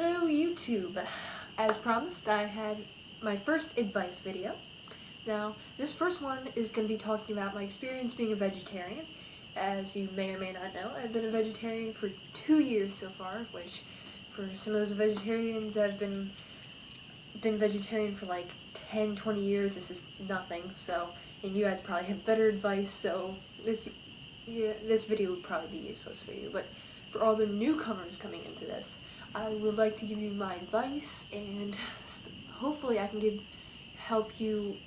Hello YouTube! As promised, I had my first advice video. Now, this first one is going to be talking about my experience being a vegetarian. As you may or may not know, I've been a vegetarian for 2 years so far, which for some of those vegetarians that have been vegetarian for like 10, 20 years, this is nothing. So, and you guys probably have better advice, so this video would probably be useless for you. But for all the newcomers coming into this, I would like to give you my advice, and hopefully I can help you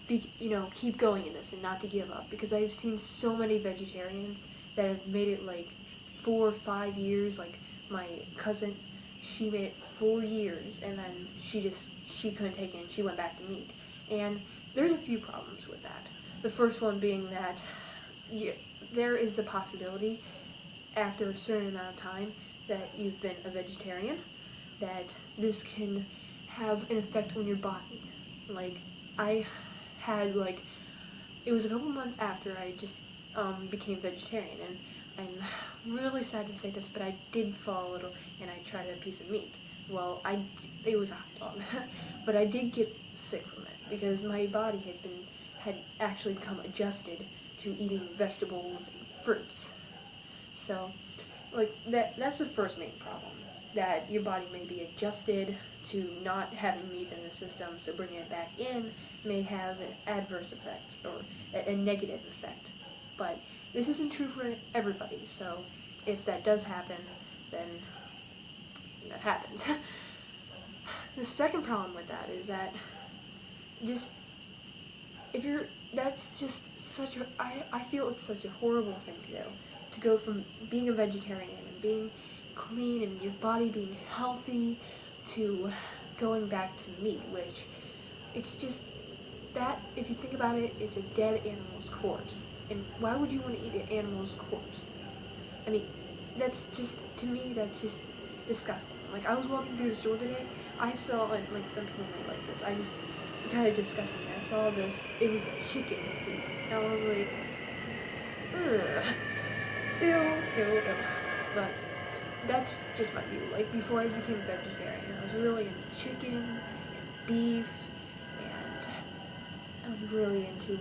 keep going in this and not to give up, because I've seen so many vegetarians that have made it like 4 or 5 years. Like my cousin, she made it 4 years, and then she couldn't take it and she went back to meat. And there's a few problems with that. The first one being that there is a possibility after a certain amount of time that you've been a vegetarian, that this can have an effect on your body. Like, I had, it was a couple months after I just became vegetarian, and I'm really sad to say this, but I did fall a little, and I tried a piece of meat. Well, it was a hot dog, but I did get sick from it, because my body had actually become adjusted to eating vegetables and fruits. So, that's the first main problem, that your body may be adjusted to not having meat in the system, so bringing it back in may have an adverse effect, or a negative effect. But this isn't true for everybody, so if that does happen, then that happens. The second problem with that is that I feel it's such a horrible thing to do, to go from being a vegetarian and being clean and your body being healthy to going back to meat, which it's just that, if you think about it, it's a dead animal's corpse. And why would you want to eat an animal's corpse? I mean, to me, that's just disgusting. Like, I was walking through the store today, I saw, some people might like this, kind of disgusting. I saw this, it was chicken feet, and I was like, ugh. Ew. But that's just my view. Like, before I became a vegetarian, I was really into chicken and beef, and I was really into,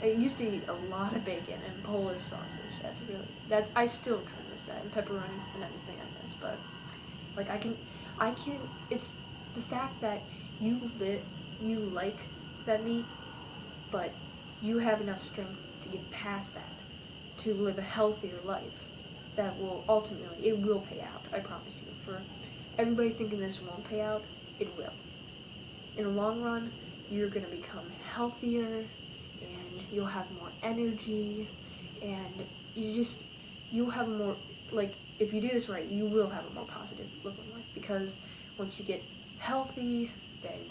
I used to eat a lot of bacon and Polish sausage. I still kind of miss that, and pepperoni and everything I miss. But it's the fact that you like that meat, but you have enough strength to get past that, to live a healthier life, that will ultimately, it will pay out, I promise you. For everybody thinking this won't pay out, it will. In the long run, you're going to become healthier, and you'll have more energy, and you'll have more, if you do this right, you will have a more positive look in life, because once you get healthy, then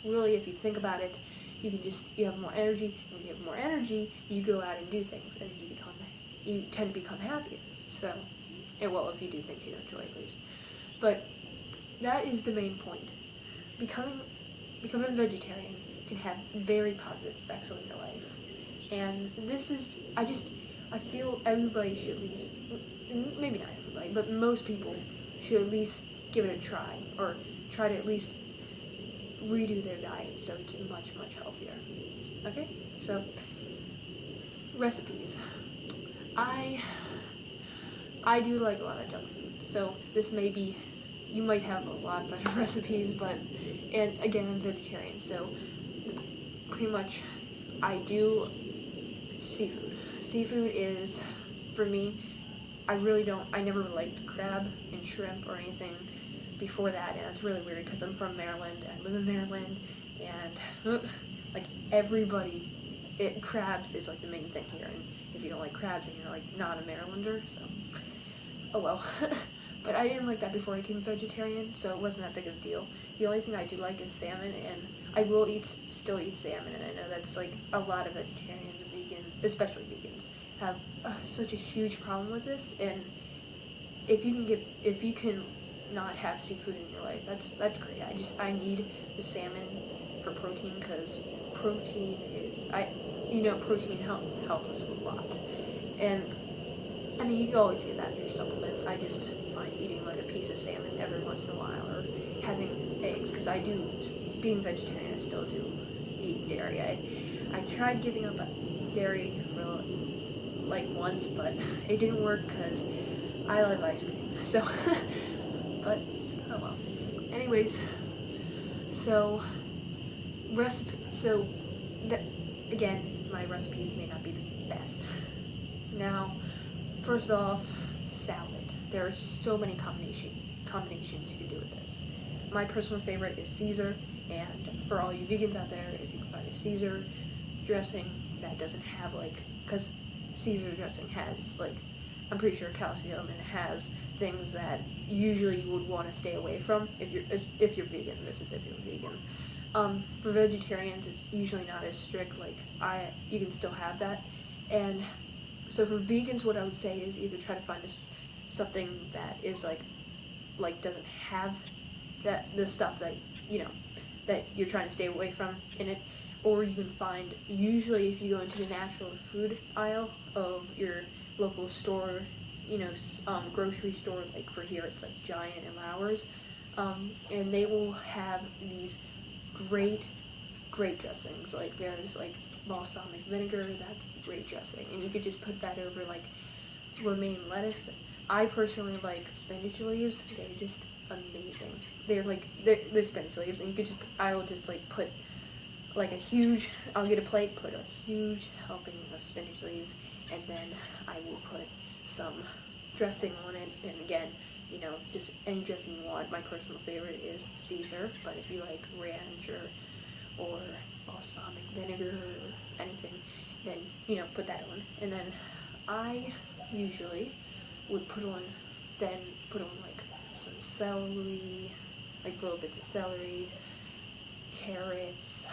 really, if you think about it, you have more energy, and when you have more energy, you go out and do things, and you tend to become happier. So, if you do things you enjoy, at least. But that is the main point. Becoming a vegetarian can have very positive effects on your life. And I feel everybody should at least, maybe not everybody, but most people should at least give it a try, or try to at least redo their diet so it's much, much healthier. Okay? So, recipes. I do like a lot of junk food, so you might have a lot better recipes, and again, I'm vegetarian, so pretty much I do seafood. Seafood is, for me, I never liked crab and shrimp or anything before that, and it's really weird because I'm from Maryland, I live in Maryland, and crabs is the main thing here, and if you don't like crabs, then you're not a Marylander, so oh well. But I didn't like that before I became vegetarian, so it wasn't that big of a deal. The only thing I do like is salmon, and I will still eat salmon, and I know that's a lot of vegetarians and vegans, especially vegans, have such a huge problem with this. And if you can not have seafood in your life, that's great. I need the salmon for protein, because protein helps us a lot. And I mean, you can always get that through supplements. I just find eating a piece of salmon every once in a while, or having eggs, because I do, being vegetarian, I still do eat dairy. I tried giving up dairy for like once, but it didn't work because I love ice cream. So, but oh well. Anyways, so that again, my recipes may not be the best. Now, first off, salad. There are so many combinations you can do with this. My personal favorite is Caesar, and for all you vegans out there, if you can find a Caesar dressing that doesn't have because Caesar dressing has I'm pretty sure calcium, and it has things that usually you would want to stay away from if you're vegan. This is if you're vegan. For vegetarians, it's usually not as strict. You can still have that, and so for vegans, what I would say is either try to find something that is doesn't have the stuff that that you're trying to stay away from in it, or you can find, usually if you go into the natural food aisle of your local store, grocery store, like for here it's Giant and Lauer's, and they will have these great dressings. There's balsamic vinegar, that's great dressing, and you could just put that over romaine lettuce. I personally like spinach leaves. They're just amazing. They're spinach leaves, and I'll just put I'll get a plate, put a huge helping of spinach leaves, and then I will put some dressing on it, and again, just any dressing you want. My personal favorite is Caesar, but if you like ranch or balsamic vinegar or anything, then, put that on. And then I usually would put on some celery, little bits of celery, carrots,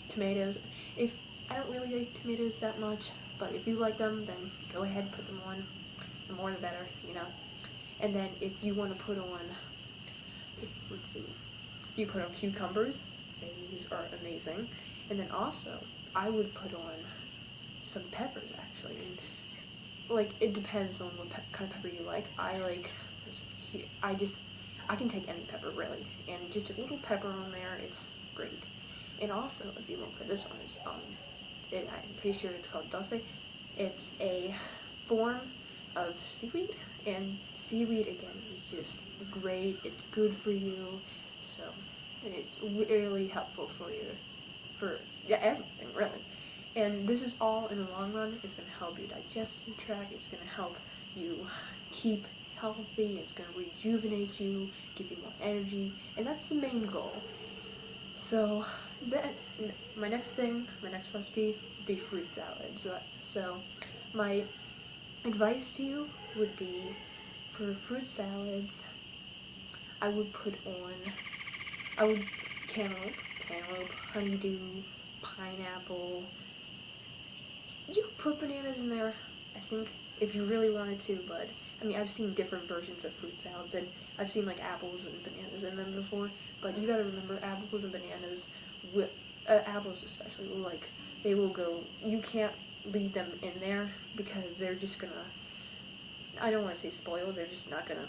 tomatoes. If I don't really like tomatoes that much, but if you like them, then go ahead, put them on. The more the better, And then if you want to put on, you put on cucumbers. These are amazing. And then also, I would put on some peppers, actually. And, it depends on what kind of pepper you like. I can take any pepper, really. And just a little pepper on there, it's great. And also, if you want to put this on, I'm pretty sure it's called dulce. It's a form of seaweed, and seaweed, again, is just great. It's good for you, so, and it's really helpful for everything, really. And this is all, in the long run, it's going to help your digestive tract, it's going to help you keep healthy, it's going to rejuvenate you, give you more energy, and that's the main goal. So, then, my next recipe would be fruit salad. So my advice to you would be, for fruit salads, I would cantaloupe, honeydew, pineapple. You could put bananas in there, I think, if you really wanted to, but, I've seen different versions of fruit salads, and I've seen, apples and bananas in them before, but you gotta remember, apples and bananas, apples especially, they will go, you can't leave them in there, because they're just gonna, I don't want to say spoil, they're just not gonna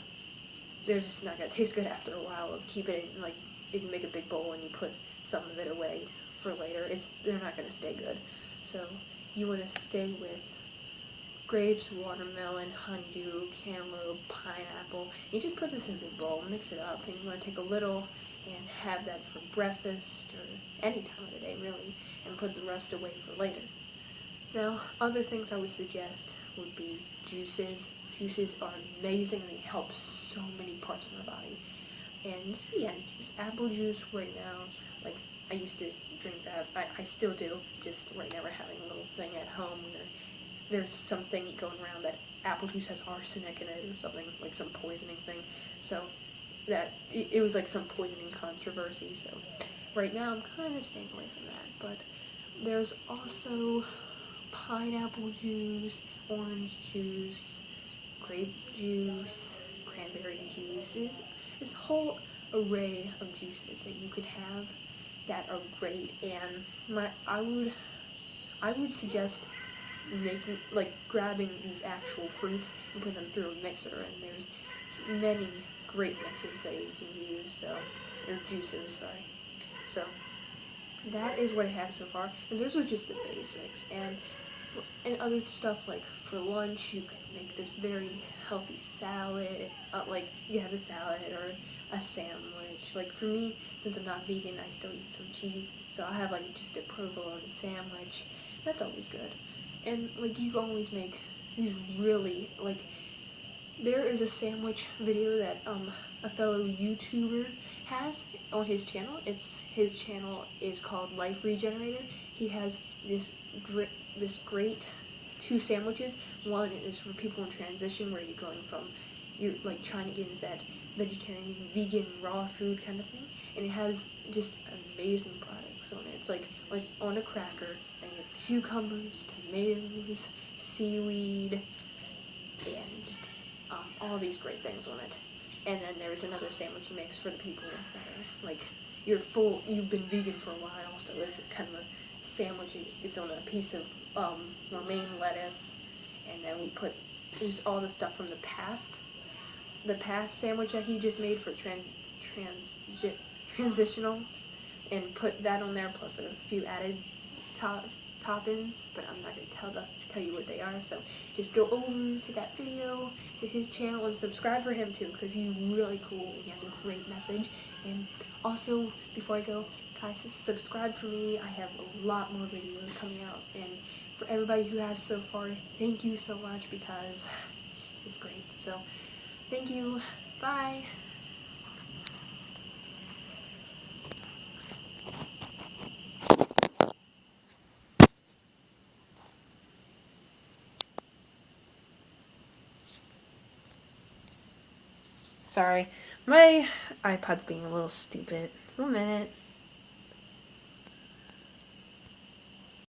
taste good after a while of keep it in, if you make a big bowl and you put some of it away for later, they're not gonna stay good. So, you want to stay with grapes, watermelon, honeydew, cantaloupe, pineapple. You just put this in a big bowl, mix it up, and you want to take a little and have that for breakfast or any time of the day, really, and put the rest away for later. Now, other things I would suggest would be juices. Juices are amazing, they help so many parts of our body. And just apple juice right now, I used to drink that, I still do, just right now we're having a little thing at home where there's something going around that apple juice has arsenic in it or something, some poisoning thing, so that, it was some poisoning controversy, so right now I'm kind of staying away from that, but there's also pineapple juice, orange juice, grape juice, cranberry juices, this whole array of juices that you could have that are great, and I would suggest grabbing these actual fruits and putting them through a mixer, and many great mixers that you can use, so, or juicers, sorry. So, that is what I have so far, and those are just the basics, and other stuff like for lunch you can make this very healthy salad, like you have a salad or a sandwich. Like for me, since I'm not vegan, I still eat some cheese, so I'll have like just a provolone sandwich. That's always good. And like you can always make these really, like, there is a sandwich video that a fellow YouTuber has on his channel. His channel is called Life Regenerator. He has this great two sandwiches. One is for people in transition, where you're going from, you're like trying to get into that vegetarian, vegan, raw food kind of thing, and it has just amazing products on it. It's like on a cracker, and you have cucumbers, tomatoes, seaweed, and just all these great things on it. And then there's another sandwich he makes for the people that are like, you've been vegan for a while, so it's kind of a sandwich. It's on a piece of romaine lettuce, and then we put just all the stuff from the past sandwich that he just made for transitionals, and put that on there plus a few added toppings, but I'm not going to tell you what they are, so just go over to that video, to his channel, and subscribe for him too, because he's really cool, and he has a great message. And also, before I go, guys, subscribe for me. I have a lot more videos coming out, and for everybody who has so far, thank you so much, because it's great. So, thank you. Bye. Sorry, my iPod's being a little stupid. 1 minute.